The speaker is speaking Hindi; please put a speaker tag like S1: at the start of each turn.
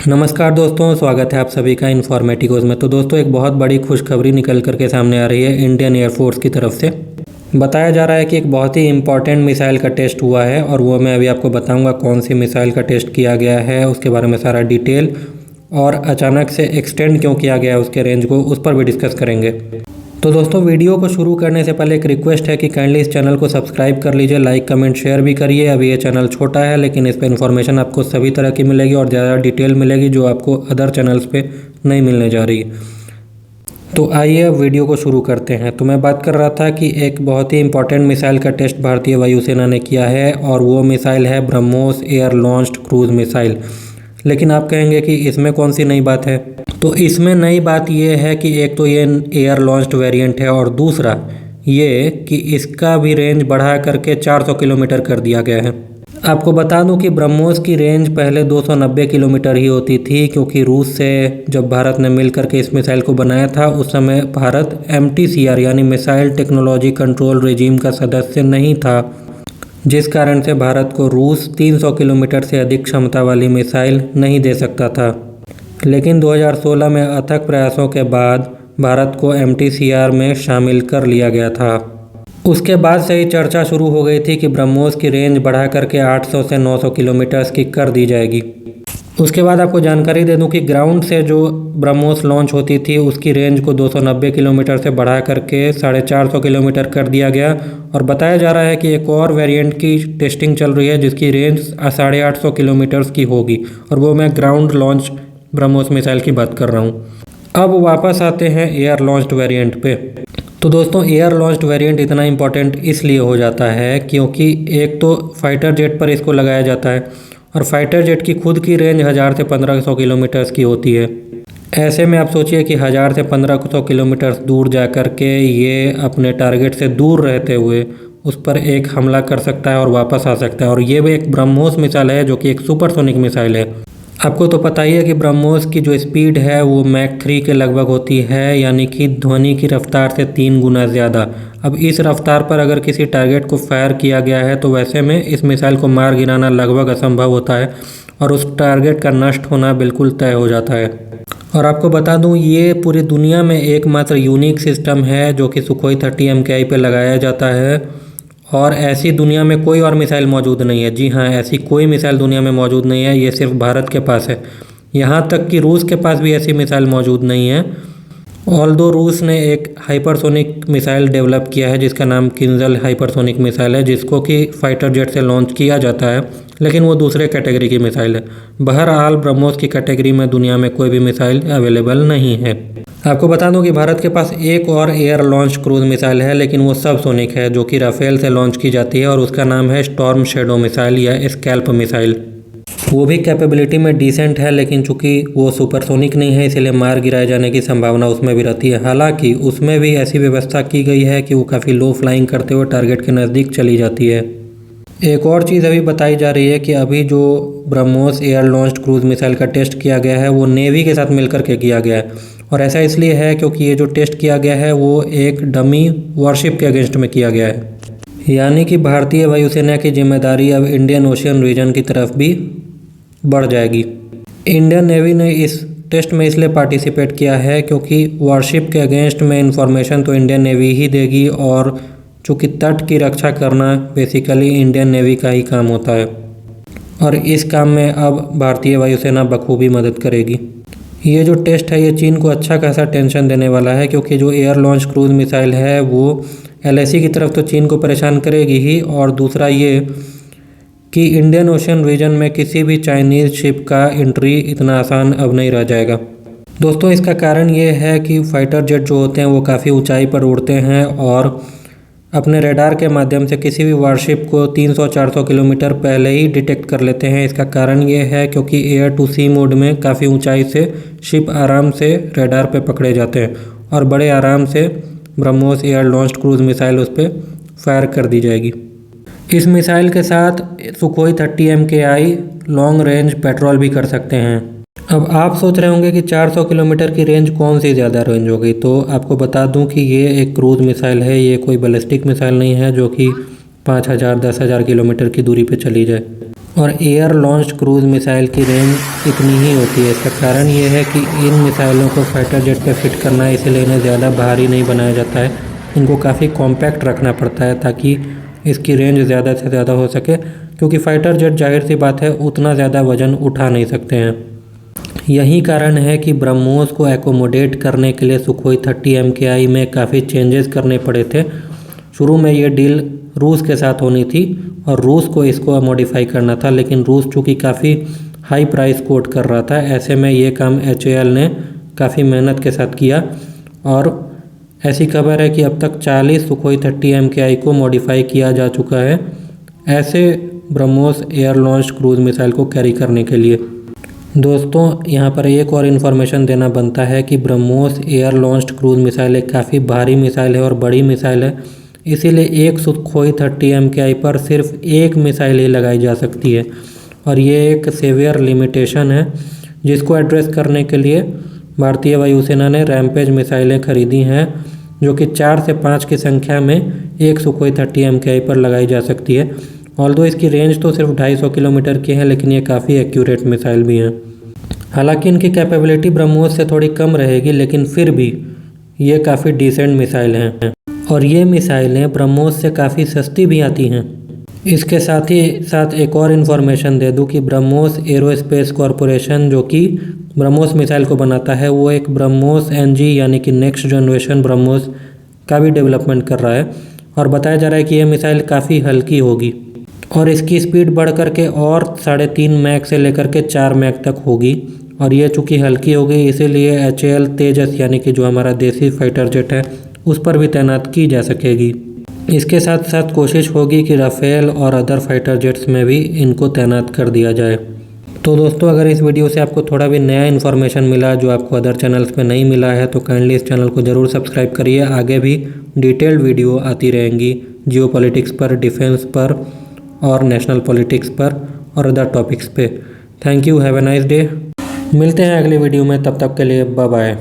S1: नमस्कार दोस्तों, स्वागत है आप सभी का इन्फॉर्मेटिकोज में। तो दोस्तों, एक बहुत बड़ी खुशखबरी निकल करके सामने आ रही है इंडियन एयरफोर्स की तरफ से। बताया जा रहा है कि एक बहुत ही इम्पॉर्टेंट मिसाइल का टेस्ट हुआ है और वो मैं अभी आपको बताऊंगा कौन सी मिसाइल का टेस्ट किया गया है, उसके बारे में सारा डिटेल, और अचानक से एक्सटेंड क्यों किया गया है उसके रेंज को, उस पर भी डिस्कस करेंगे। तो दोस्तों, वीडियो को शुरू करने से पहले एक रिक्वेस्ट है कि काइंडली इस चैनल को सब्सक्राइब कर लीजिए, लाइक कमेंट शेयर भी करिए। अभी ये चैनल छोटा है लेकिन इस पर इन्फॉर्मेशन आपको सभी तरह की मिलेगी और ज़्यादा डिटेल मिलेगी जो आपको अदर चैनल्स पे नहीं मिलने जा रही। तो आइए अब वीडियो को शुरू करते हैं। तो मैं बात कर रहा था कि एक बहुत ही इंपॉर्टेंट मिसाइल का टेस्ट भारतीय वायुसेना ने किया है और वो मिसाइल है BrahMos air launched cruise missile. लेकिन आप कहेंगे कि इसमें कौन सी नई बात है? तो इसमें नई बात यह है कि एक तो ये एयर लॉन्च्ड वेरिएंट है और दूसरा ये कि इसका भी रेंज बढ़ा करके 400 किलोमीटर कर दिया गया है। आपको बता दूं कि ब्रह्मोस की रेंज पहले 290 किलोमीटर ही होती थी, क्योंकि रूस से जब भारत ने मिल करके इस मिसाइल को बनाया था उस समय भारत MTCR यानी मिसाइल टेक्नोलॉजी कंट्रोल रेजिम का सदस्य नहीं था, जिस कारण से भारत को रूस 300 किलोमीटर से अधिक क्षमता वाली मिसाइल नहीं दे सकता था। लेकिन 2016 में अथक प्रयासों के बाद भारत को MTCR में शामिल कर लिया गया था। उसके बाद से ही चर्चा शुरू हो गई थी कि ब्रह्मोस की रेंज बढ़ा करके 800 से 900 किलोमीटर की कर दी जाएगी। उसके बाद आपको जानकारी दे दूं कि ग्राउंड से जो ब्रह्मोस लॉन्च होती थी उसकी रेंज को 290 किलोमीटर से बढ़ा करके 450 किलोमीटर कर दिया गया। और बताया जा रहा है कि एक और वेरिएंट की टेस्टिंग चल रही है जिसकी रेंज 850 किलोमीटर की होगी, और वो मैं ग्राउंड लॉन्च ब्रह्मोस मिसाइल की बात कर रहा हूँ। अब वापस आते हैं एयर लॉन्च्ड वेरिएंट पे। तो दोस्तों, एयर लॉन्च्ड वेरिएंट इतना इंपॉर्टेंट इसलिए हो जाता है क्योंकि एक तो फाइटर जेट पर इसको लगाया जाता है और फाइटर जेट की खुद की रेंज 1000 से 1500 किलोमीटर की होती है। ऐसे में आप सोचिए कि 1000 से 1500 किलोमीटर दूर जा कर के ये अपने टारगेट से दूर रहते हुए उस पर एक हमला कर सकता है और वापस आ सकता है। और ये भी एक ब्रह्मोस मिसाइल है जो कि एक सुपरसोनिक मिसाइल है। आपको तो पता ही है कि ब्रह्मोस की जो स्पीड है वो मैक 3 के लगभग होती है, यानी कि ध्वनि की रफ्तार से 3 गुना ज़्यादा। अब इस रफ्तार पर अगर किसी टारगेट को फायर किया गया है तो वैसे में इस मिसाइल को मार गिराना लगभग असंभव होता है और उस टारगेट का नष्ट होना बिल्कुल तय हो जाता है। और आपको बता दूं, ये पूरी दुनिया में एकमात्र यूनिक सिस्टम है जो कि सुखोई 30 MKI पे लगाया जाता है और ऐसी दुनिया में कोई और मिसाइल मौजूद नहीं है। जी हाँ, ऐसी कोई मिसाइल दुनिया में मौजूद नहीं है, ये सिर्फ भारत के पास है। यहाँ तक कि रूस के पास भी ऐसी मिसाइल मौजूद नहीं है। ऑल्दो रूस ने एक हाइपरसोनिक मिसाइल डेवलप किया है जिसका नाम किंजल हाइपरसोनिक मिसाइल है, जिसको कि फाइटर जेट से लॉन्च किया जाता है, लेकिन वो दूसरे कैटेगरी की मिसाइल है। बहरहाल ब्रह्मोस की कैटेगरी में दुनिया में कोई भी मिसाइल अवेलेबल नहीं है। आपको बता दूं कि भारत के पास एक और एयर लॉन्च क्रूज मिसाइल है, लेकिन वो सब सोनिक है, जो कि राफेल से लॉन्च की जाती है और उसका नाम है स्टॉर्म शैडो मिसाइल या स्कैल्प मिसाइल। वो भी कैपेबिलिटी में डिसेंट है, लेकिन चूंकि वो सुपरसोनिक नहीं है इसलिए मार गिराए जाने की संभावना उसमें भी रहती है। हालांकि उसमें भी ऐसी व्यवस्था की गई है कि वो काफ़ी लो फ्लाइंग करते हुए टारगेट के नज़दीक चली जाती है। एक और चीज़ अभी बताई जा रही है कि अभी जो BrahMos air launched cruise missile का टेस्ट किया गया है वो नेवी के साथ मिलकर के किया गया है। और ऐसा इसलिए है क्योंकि ये जो टेस्ट किया गया है वो एक डमी वॉरशिप के अगेंस्ट में किया गया है, यानी कि भारतीय वायुसेना की जिम्मेदारी अब इंडियन ओशियन रीजन की तरफ भी बढ़ जाएगी। इंडियन नेवी ने इस टेस्ट में इसलिए पार्टिसिपेट किया है क्योंकि वॉरशिप के अगेंस्ट में इंफॉर्मेशन तो इंडियन नेवी ही देगी, और चूँकि तट की रक्षा करना बेसिकली इंडियन नेवी का ही काम होता है, और इस काम में अब भारतीय वायुसेना बखूबी मदद करेगी। ये जो टेस्ट है ये चीन को अच्छा खासा टेंशन देने वाला है, क्योंकि जो एयर लॉन्च क्रूज मिसाइल है वो LAC की तरफ तो चीन को परेशान करेगी ही, और दूसरा ये कि इंडियन ओशन रीजन में किसी भी चाइनीज़ शिप का एंट्री इतना आसान अब नहीं रह जाएगा। दोस्तों, इसका कारण ये है कि फाइटर जेट जो होते हैं वो काफ़ी ऊंचाई पर उड़ते हैं और अपने रडार के माध्यम से किसी भी वारशिप को 300-400 किलोमीटर पहले ही डिटेक्ट कर लेते हैं। इसका कारण ये है क्योंकि एयर टू सी मोड में काफ़ी ऊंचाई से शिप आराम से रडार पे पकड़े जाते हैं और बड़े आराम से BrahMos air launched cruise missile उस पर फायर कर दी जाएगी। इस मिसाइल के साथ Sukhoi 30 MKI long range petrol भी कर सकते हैं। अब आप सोच रहे होंगे कि 400 किलोमीटर की रेंज कौन सी ज़्यादा रेंज हो गई, तो आपको बता दूं कि ये एक क्रूज मिसाइल है, ये कोई बैलिस्टिक मिसाइल नहीं है जो कि 5000-10,000 किलोमीटर की दूरी पे चली जाए। और एयर लॉन्च्ड क्रूज मिसाइल की रेंज इतनी ही होती है। इसका कारण ये है कि इन मिसाइलों को फाइटर जेट पर फिट करना है, इसलिए इन्हें ज़्यादा भारी नहीं बनाया जाता है। इनको काफ़ी कॉम्पैक्ट रखना पड़ता है ताकि इसकी रेंज ज़्यादा से ज़्यादा हो सके, क्योंकि फाइटर जेट जाहिर सी बात है उतना ज़्यादा वज़न उठा नहीं सकते हैं। यही कारण है कि ब्रह्मोस को एकोमोडेट करने के लिए सुखोई 30 MKI में काफ़ी चेंजेस करने पड़े थे। शुरू में ये डील रूस के साथ होनी थी और रूस को इसको मॉडिफाई करना था, लेकिन रूस चूँकि काफ़ी हाई प्राइस कोट कर रहा था, ऐसे में ये काम HAL ने काफ़ी मेहनत के साथ किया। और ऐसी खबर है कि अब तक 40 सुखोई 30 MKI को मॉडिफाई किया जा चुका है ऐसे BrahMos air launch cruise missile को कैरी करने के लिए। दोस्तों, यहाँ पर एक और इन्फॉर्मेशन देना बनता है कि BrahMos air launched cruise missile एक काफ़ी भारी मिसाइल है और बड़ी मिसाइल है, इसीलिए एक सुखोई 30 MKI पर सिर्फ एक मिसाइल ही लगाई जा सकती है। और ये एक सेवियर लिमिटेशन है जिसको एड्रेस करने के लिए भारतीय वायुसेना ने रैम्पेज मिसाइलें खरीदी हैं, जो कि 4 से 5 की संख्या में एक सुखोई 30 MKI पर लगाई जा सकती है। ऑल्दो इसकी रेंज तो सिर्फ 250 किलोमीटर की है, लेकिन ये काफ़ी एक्यूरेट मिसाइल भी हैं। हालांकि इनकी कैपेबिलिटी ब्रह्मोस से थोड़ी कम रहेगी, लेकिन फिर भी ये काफ़ी डिसेंट मिसाइल हैं और ये मिसाइलें ब्रह्मोस से काफ़ी सस्ती भी आती हैं। इसके साथ ही साथ एक और इन्फॉर्मेशन दे दूं कि ब्रह्मोस एरोस्पेस कॉरपोरेशन जो कि ब्रह्मोस मिसाइल को बनाता है, वो एक ब्रह्मोस NG यानी कि नेक्स्ट जनरेशन ब्रह्मोस का भी डेवलपमेंट कर रहा है। और बताया जा रहा है कि यह मिसाइल काफ़ी हल्की होगी और इसकी स्पीड बढ़ करके और 3.5 मैक से लेकर के 4 मैक तक होगी। और ये चूँकि हल्की होगी, इसीलिए HAL तेजस यानी कि जो हमारा देसी फाइटर जेट है उस पर भी तैनात की जा सकेगी। इसके साथ साथ कोशिश होगी कि राफेल और अदर फाइटर जेट्स में भी इनको तैनात कर दिया जाए। तो दोस्तों, अगर इस वीडियो से आपको थोड़ा भी नया इन्फॉर्मेशन मिला जो आपको अदर चैनल्स पे नहीं मिला है, तो काइंडली इस चैनल को ज़रूर सब्सक्राइब करिए। आगे भी डिटेल्ड वीडियो आती रहेंगी जियोपॉलिटिक्स पर, डिफेंस पर और नेशनल पॉलिटिक्स पर और अदर टॉपिक्स पे। Thank you, have a nice day. मिलते हैं अगली वीडियो में, तब तक के लिए बाय बाय।